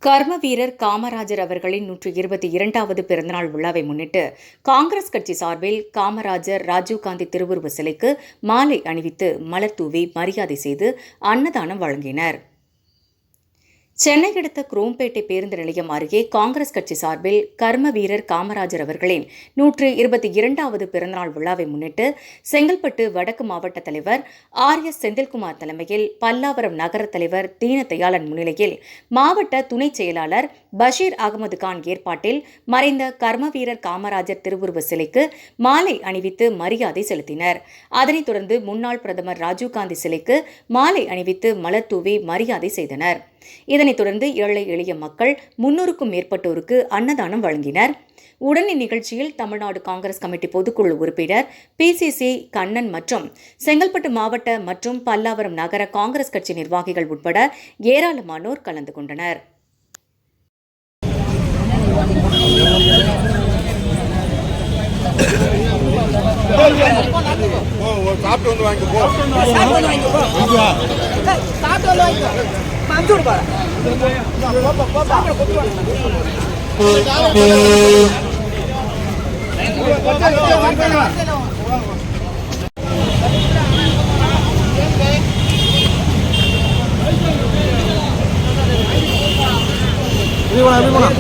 கர்ம வீரர் காமராஜர் அவர்களின் 122வது பிறந்தநாள் விழாவை முன்னிட்டு காங்கிரஸ் கட்சி சார்பில் காமராஜர் ராஜீவ்காந்தி திருவுருவ சிலைக்கு மாலை அணிவித்து மலர் தூவி மரியாதை செய்து அன்னதானம் வழங்கினர். சென்னை அடுத்த குரோம்பேட்டை பேருந்து நிலையம் அருகே காங்கிரஸ் கட்சி சார்பில் கர்ம வீரர் காமராஜர் அவர்களின் 122வது பிறந்தநாள் விழாவை முன்னிட்டு செங்கல்பட்டு வடக்கு மாவட்ட தலைவர் RS செந்தில்குமார் தலைமையில் பல்லாவரம் நகர தலைவர் தீனதயாளன் முன்னிலையில் மாவட்ட துணை செயலாளர் பஷீர் அகமது கான் ஏற்பாட்டில் மறைந்த கர்ம வீரர் காமராஜர் திருவுருவ சிலைக்கு மாலை அணிவித்து மரியாதை செலுத்தினர். அதனைத் தொடர்ந்து முன்னாள் பிரதமர் ராஜீவ்காந்தி சிலைக்கு மாலை அணிவித்து மலர் தூவி மரியாதை செய்தனர். இதனைத் தொடர்ந்து ஏழை எளிய மக்கள் 300க்கும் மேற்பட்டோருக்கு அன்னதானம் வழங்கினர். உடன் இந்நிகழ்ச்சியில் தமிழ்நாடு காங்கிரஸ் கமிட்டி பொதுக்குழு உறுப்பினர் PCC கண்ணன் மற்றும் செங்கல்பட்டு மாவட்ட மற்றும் பல்லாவரம் நகர காங்கிரஸ் கட்சி நிர்வாகிகள் உட்பட ஏராளமானோர் கலந்து கொண்டனர். வாங்கிட்டு